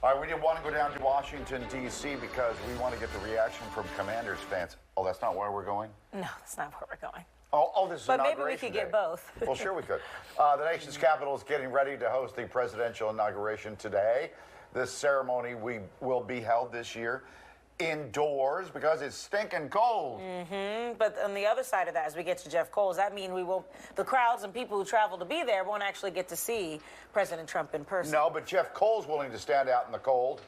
All right, we didn't want to go down to Washington, D.C. because we want to get the reaction from Commanders fans. Oh, that's not where we're going? No, that's not where we're going. Oh, this is But Inauguration maybe we could Day. get both. Well, sure we could. The nation's capital is getting ready to host the presidential inauguration today. This ceremony will be held this year indoors because it's stinking cold. But on the other side of that, as we get to Jeff Cole, does that mean the crowds and people who travel to be there won't actually get to see President Trump in person? No, but Jeff Cole's willing to stand out in the cold.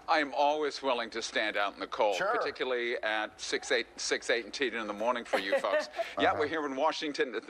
I am always willing to stand out in the cold, Sure. particularly at 6, 8, and 10 in the morning for you folks. Yeah, we're here in Washington.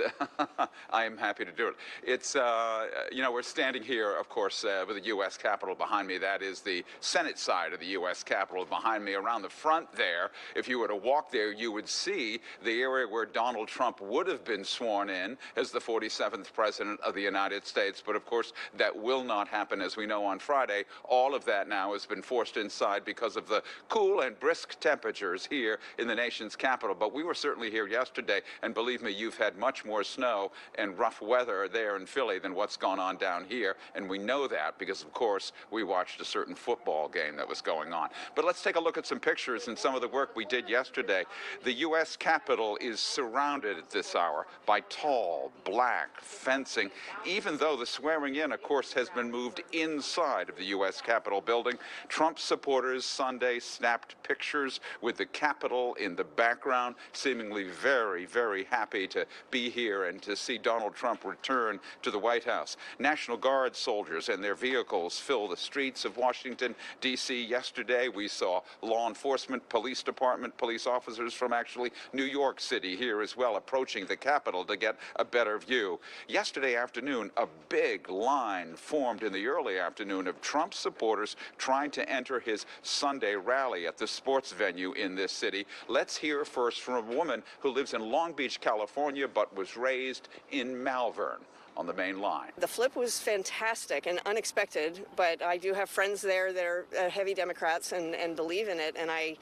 I am happy to do it. It's, you know, we're standing here, of course, with the U.S. Capitol behind me. That is the Senate side of the U.S. Capitol behind me. Around the front there, if you were to walk there, you would see the area where Donald Trump would have been sworn in as the 47th President of the United States. But, of course, that will not happen, as we know, on Friday. All of that now has been forced inside because of the cool and brisk temperatures here in the nation's capital. But we were certainly here yesterday, and believe me, you've had much more snow and rough weather there in Philly than what's gone on down here, and we know that because, of course, we watched a certain football game that was going on. But let's take a look at some pictures and some of the work we did yesterday. The U.S. Capitol is surrounded at this hour by tall, black fencing, even though the swearing in, of course, has been moved inside of the U.S. Capitol building. Trump supporters Sunday snapped pictures with the Capitol in the background, seemingly very, very happy to be here and to see Donald Trump return to the White House. National Guard soldiers and their vehicles fill the streets of Washington, D.C. Yesterday, we saw law enforcement, police department, police officers from actually New York City here as well approaching the Capitol to get a better view. Yesterday afternoon, a big line formed in the early afternoon of Trump supporters trying to enter his Sunday rally at the sports venue in this city. Let's hear first from a woman who lives in Long Beach, California, but was raised in Malvern on the main line. The flip was fantastic and unexpected, but I do have friends there that are heavy Democrats and believe in it, and I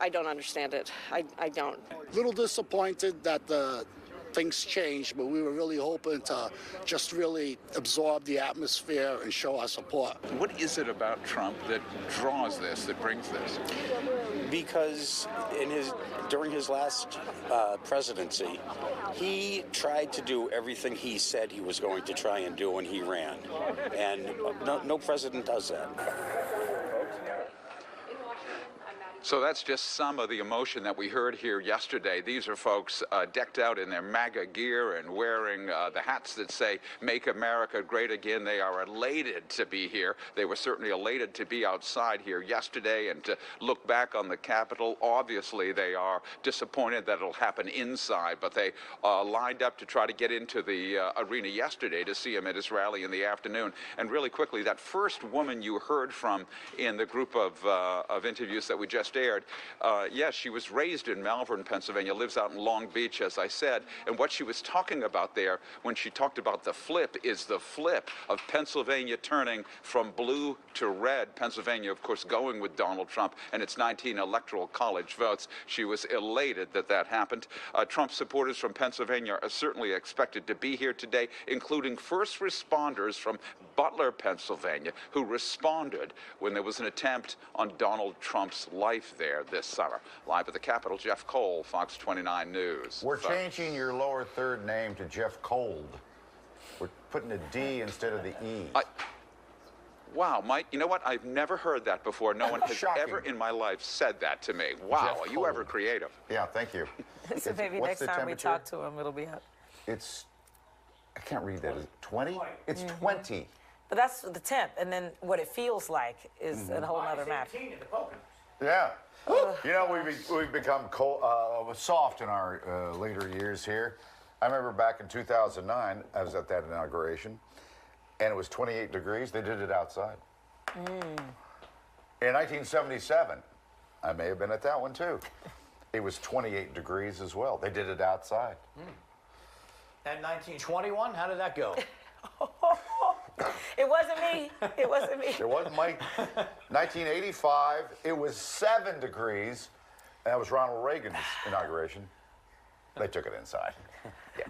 don't understand it. I don't. A little disappointed that things changed, but we were really hoping to just really absorb the atmosphere and show our support. What is it about Trump that draws this, that brings this? Because during his last presidency, he tried to do everything he said he was going to try and do when he ran, and no president does that. So that's just some of the emotion that we heard here yesterday. These are folks decked out in their MAGA gear and wearing the hats that say, "Make America Great Again." They are elated to be here. They were certainly elated to be outside here yesterday and to look back on the Capitol. Obviously, they are disappointed that it'll happen inside, but they lined up to try to get into the arena yesterday to see him at his rally in the afternoon. And really quickly, that first woman you heard from in the group of interviews that we just aired, yes, she was raised in Malvern, Pennsylvania, lives out in Long Beach, as I said, and what she was talking about there when she talked about the flip is the flip of Pennsylvania turning from blue to red. Pennsylvania, of course, going with Donald Trump and its 19 electoral college votes. She was elated that that happened. Trump supporters from Pennsylvania are certainly expected to be here today, including first responders from Butler, Pennsylvania, who responded when there was an attempt on Donald Trump's life there this summer. Live at the Capitol, Jeff Cole, Fox 29 News. We're changing your lower third name to Jeff Cold. We're putting a D instead of the E. Wow, Mike, you know what? I've never heard that before. No one has ever in my life said that to me. Wow, Jeff are you ever creative? Yeah, thank you. So maybe next time we talk to him, it'll be up. I can't read that. Is it 20? It's 20. But that's the temp, and then what it feels like is a whole other matter. Yeah. You know, we've become soft in our later years here. I remember back in 2009, I was at that inauguration, and it was 28 degrees. They did it outside. In 1977, I may have been at that one too. It was 28 degrees as well. They did it outside. And 1921, how did that go? It wasn't me. It wasn't me. It wasn't Mike. 1985, it was 7 degrees. And that was Ronald Reagan's inauguration. They took it inside. Yeah.